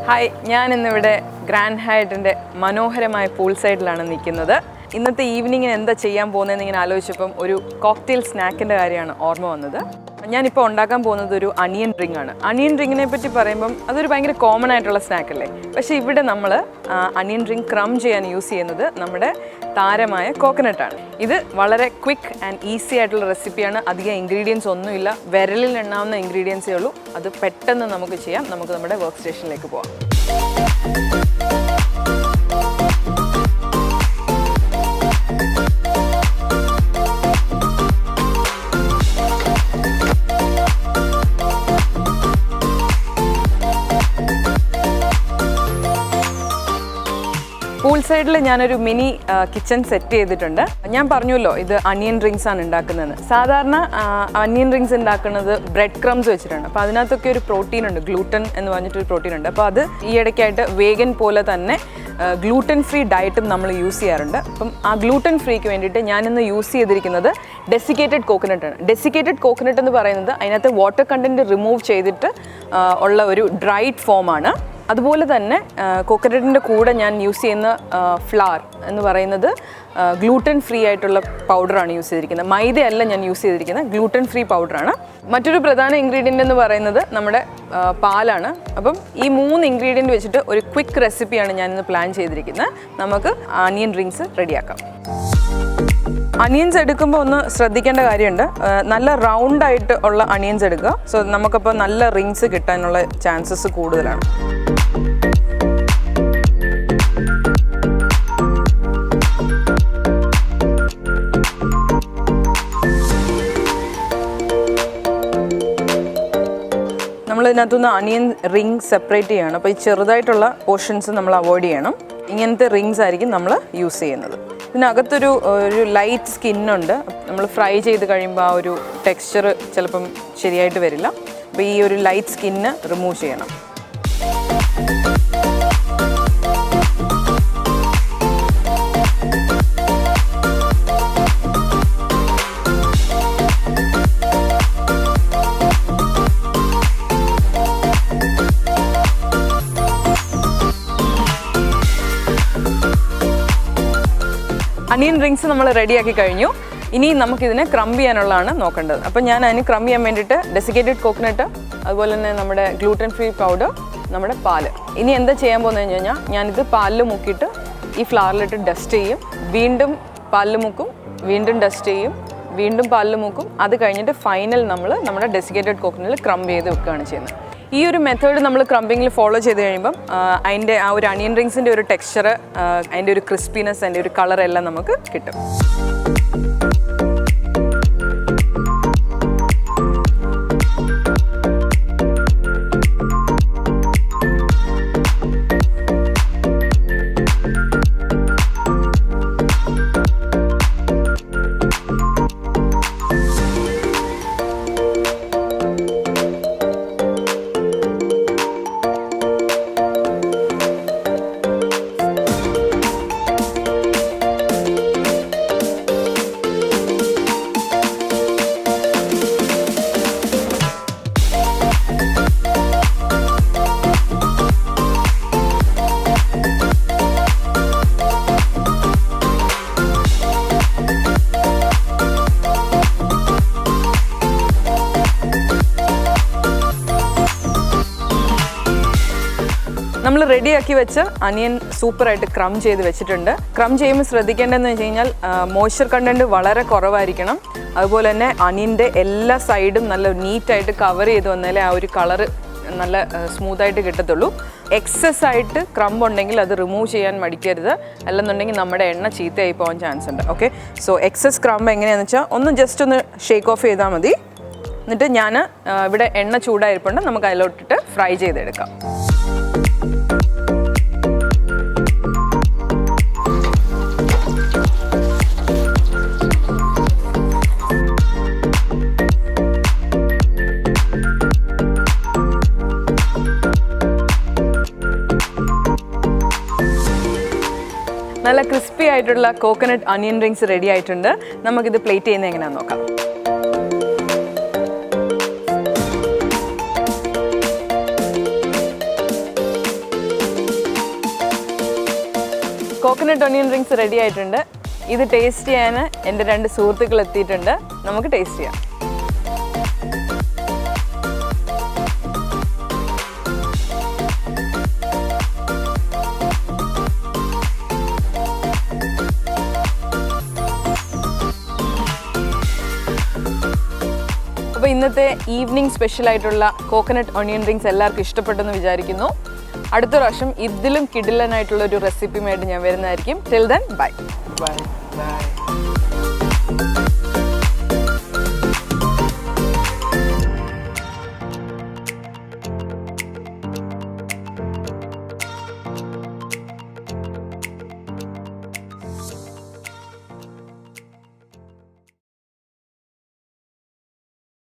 Hi, ഞാൻ ഇന്നിവിടെ grand ഹയറ്റിൻ്റെ മനോഹരമായ പൂൾ സൈഡിലാണ് നിൽക്കുന്നത്. ഇന്നത്തെ ഈവനിങ്ങിന് എന്താ ചെയ്യാൻ പോകുന്നതെന്ന് ഇങ്ങനെ ആലോചിച്ചപ്പം ഒരു കോക്ടെയിൽ സ്നാക്കിൻ്റെ കാര്യമാണ് ഓർമ്മ വന്നത്. ഞാനിപ്പോൾ ഉണ്ടാക്കാൻ പോകുന്നത് ഒരു അണിയൻ റിംഗ് ആണ്. അണിയൻ റിങ്ങിനെ പറ്റി പറയുമ്പം അതൊരു ഭയങ്കര കോമൺ ആയിട്ടുള്ള സ്നാക്കല്ലേ. പക്ഷേ ഇവിടെ നമ്മൾ അണിയൻ റിംഗ് ക്രം ചെയ്യാൻ യൂസ് ചെയ്യുന്നത് നമ്മുടെ താരമായ കോക്കനട്ടാണ്. ഇത് വളരെ ക്വിക്ക് ആൻഡ് ഈസി ആയിട്ടുള്ള റെസിപ്പിയാണ്. അധികം ഇൻഗ്രീഡിയൻസ് ഒന്നുമില്ല, വിരലിൽ എണ്ണാവുന്ന ഇൻഗ്രീഡിയൻസേ ഉള്ളൂ. അത് പെട്ടെന്ന് നമുക്ക് ചെയ്യാം. നമുക്ക് നമ്മുടെ വർക്ക് സ്റ്റേഷനിലേക്ക് പോകാം. പൂൾ സൈഡിൽ ഞാനൊരു മിനി കിച്ചൺ സെറ്റ് ചെയ്തിട്ടുണ്ട്. ഞാൻ പറഞ്ഞല്ലോ ഇത് അണിയൻ റിങ്സ് ആണ് ഉണ്ടാക്കുന്നതെന്ന്. സാധാരണ അണിയൻ റിങ്സ് ഉണ്ടാക്കുന്നത് ബ്രെഡ് ക്രംസ് വെച്ചിട്ടുണ്ട്. അപ്പോൾ അതിനകത്തൊക്കെ ഒരു പ്രോട്ടീൻ ഉണ്ട്, ഗ്ലൂട്ടൻ എന്ന് പറഞ്ഞിട്ടൊരു പ്രോട്ടീൻ ഉണ്ട്. അപ്പോൾ അത് ഈ ഇടയ്ക്കായിട്ട് വേഗൻ പോലെ തന്നെ ഗ്ലൂട്ടൻ ഫ്രീ ഡയറ്റും നമ്മൾ യൂസ് ചെയ്യാറുണ്ട്. അപ്പം ആ ഗ്ലൂട്ടൻ ഫ്രീക്ക് വേണ്ടിയിട്ട് ഞാനിന്ന് യൂസ് ചെയ്തിരിക്കുന്നത് ഡെസിക്കേറ്റഡ് കോക്കനട്ടാണ്. ഡെസിക്കേറ്റഡ് കോക്കനട്ട് എന്ന് പറയുന്നത് അതിനകത്ത് വാട്ടർ കണ്ടൻറ്റ് റിമൂവ് ചെയ്തിട്ട് ഉള്ള ഒരു ഡ്രൈഡ് ഫോമാണ്. അതുപോലെ തന്നെ കോക്കനട്ടിൻ്റെ കൂടെ ഞാൻ യൂസ് ചെയ്യുന്ന ഫ്ലവർ എന്ന് പറയുന്നത് ഗ്ലൂട്ടൻ ഫ്രീ ആയിട്ടുള്ള പൗഡറാണ് യൂസ് ചെയ്തിരിക്കുന്നത്. മൈദയല്ല ഞാൻ യൂസ് ചെയ്തിരിക്കുന്നത്, ഗ്ലൂട്ടൻ ഫ്രീ പൗഡറാണ്. മറ്റൊരു പ്രധാന ഇൻഗ്രീഡിയൻ്റ് എന്ന് പറയുന്നത് നമ്മുടെ പാലാണ്. അപ്പം ഈ 3 ഇൻഗ്രീഡിയൻറ്റ് വെച്ചിട്ട് ഒരു ക്വിക്ക് റെസിപ്പിയാണ് ഞാനിന്ന് പ്ലാൻ ചെയ്തിരിക്കുന്നത്. നമുക്ക് അണിയൻ റിങ്സ് റെഡിയാക്കാം. അണിയൻസ് എടുക്കുമ്പോൾ ഒന്ന് ശ്രദ്ധിക്കേണ്ട കാര്യമുണ്ട്. നല്ല റൗണ്ടായിട്ട് ഉള്ള അണിയൻസ് എടുക്കുക. സോ നമുക്കപ്പോൾ നല്ല റിങ്സ് കിട്ടാനുള്ള ചാൻസസ് കൂടുതലാണ്. നമ്മളിതിനകത്തുനിന്ന് അണിയൻ റിങ് സെപ്പറേറ്റ് ചെയ്യണം. അപ്പോൾ ഈ ചെറുതായിട്ടുള്ള പോർഷൻസ് നമ്മൾ അവോയ്ഡ് ചെയ്യണം. ഇങ്ങനത്തെ റിങ്സ് ആയിരിക്കും നമ്മൾ യൂസ് ചെയ്യുന്നത്. ഇതിനകത്തൊരു ലൈറ്റ് സ്കിന്നുണ്ട്. നമ്മൾ ഫ്രൈ ചെയ്ത് കഴിയുമ്പോൾ ആ ഒരു ടെക്സ്ചർ ചിലപ്പം ശരിയായിട്ട് വരില്ല. അപ്പോൾ ഈ ഒരു ലൈറ്റ് സ്കിന്ന് റിമൂവ് ചെയ്യണം. അണിയൻ റിങ്സ് നമ്മൾ റെഡിയാക്കി കഴിഞ്ഞു. ഇനി നമുക്കിതിനെ ക്രംബ് ചെയ്യാനുള്ളതാണ് നോക്കേണ്ടത്. അപ്പം ഞാൻ അതിന് ക്രംബ് ചെയ്യാൻ വേണ്ടിയിട്ട് ഡെസിക്കേറ്റഡ് കോക്കനട്ട്, അതുപോലെ തന്നെ നമ്മുടെ ഗ്ലൂട്ടൻ ഫ്രീ പൗഡർ, നമ്മുടെ പാല്. ഇനി എന്താ ചെയ്യാൻ പോകുന്നത് കഴിഞ്ഞാൽ ഞാനിത് പാലിൽ മുക്കിയിട്ട് ഈ ഫ്ലവറിലിട്ട് ഡസ്റ്റ് ചെയ്യും. വീണ്ടും പാലിൽ മുക്കും, വീണ്ടും ഡസ്റ്റ് ചെയ്യും, വീണ്ടും പാലിൽ മുക്കും. അത് കഴിഞ്ഞിട്ട് ഫൈനൽ നമ്മൾ നമ്മുടെ ഡെസിക്കേറ്റഡ് കോക്കനട്ടിൽ ക്രംബ് ചെയ്ത് വെക്കുകയാണ് ചെയ്യുന്നത്. ഈ ഒരു മെത്തേഡ് നമ്മൾ ക്രംബിങ്ങിൽ ഫോളോ ചെയ്ത് കഴിയുമ്പം അതിൻ്റെ ആ ഒരു അണിയൻ റിങ്സിൻ്റെ ഒരു ടെക്സ്ചർ, അതിൻ്റെ ഒരു ക്രിസ്പിനെസ്, അതിൻ്റെ ഒരു കളറെല്ലാം നമുക്ക് കിട്ടും. നമ്മൾ റെഡിയാക്കി വെച്ച് അണിയൻ സൂപ്പറായിട്ട് ക്രം ചെയ്ത് വെച്ചിട്ടുണ്ട്. ക്രം ചെയ്യുമ്പോൾ ശ്രദ്ധിക്കേണ്ടതെന്ന് വെച്ച് കഴിഞ്ഞാൽ മോയ്സ്ചർ കണ്ടൻറ്റ് വളരെ കുറവായിരിക്കണം. അതുപോലെ തന്നെ അണിയൻ്റെ എല്ലാ സൈഡും നല്ല നീറ്റായിട്ട് കവർ ചെയ്ത് വന്നാലേ ആ ഒരു കളറ് നല്ല സ്മൂത്തായിട്ട് കിട്ടത്തുള്ളൂ. എക്സസ് ആയിട്ട് ക്രംബ് ഉണ്ടെങ്കിൽ അത് റിമൂവ് ചെയ്യാൻ മടിക്കരുത്, അല്ലെന്നുണ്ടെങ്കിൽ നമ്മുടെ എണ്ണ ചീത്തയായി പോകാൻ ചാൻസ് ഉണ്ട്. ഓക്കെ, സോ എക്സസ് ക്രംബ് എങ്ങനെയാണെന്ന് വെച്ചാൽ ഒന്ന് ജസ്റ്റ് ഒന്ന് ഷേക്ക് ഓഫ് ചെയ്താൽ മതി. എന്നിട്ട് ഞാൻ ഇവിടെ എണ്ണ ചൂടായിരിപ്പുണ്ട്, നമുക്ക് അതിലോട്ടിട്ട് ഫ്രൈ ചെയ്തെടുക്കാം. നല്ല ക്രിസ്പി ആയിട്ടുള്ള കോക്കനട്ട് അണിയൻ റിങ്സ് റെഡി ആയിട്ടുണ്ട്. നമുക്കിത് പ്ലേറ്റ് ചെയ്യുന്നത് എങ്ങനെയാണെന്ന് നോക്കാം. കോക്കനട്ട് ഒണിയൻ റിങ്സ് റെഡി ആയിട്ടുണ്ട്. ഇത് ടേസ്റ്റ് ചെയ്യാൻ എൻ്റെ 2 സുഹൃത്തുക്കൾ എത്തിയിട്ടുണ്ട്. നമുക്ക് ടേസ്റ്റ് ചെയ്യാം. അപ്പോൾ ഇന്നത്തെ ഈവനിങ് സ്പെഷ്യലായിട്ടുള്ള കോക്കനട്ട് ഒണിയൻ റിങ്സ് എല്ലാവർക്കും ഇഷ്ടപ്പെട്ടെന്ന് വിചാരിക്കുന്നു. അടുത്ത പ്രാവശ്യം ഇതിലും കിടിലനായിട്ടുള്ള ഒരു റെസിപ്പിയുമായിട്ട് ഞാൻ വരുന്നതായിരിക്കും. Till then bye.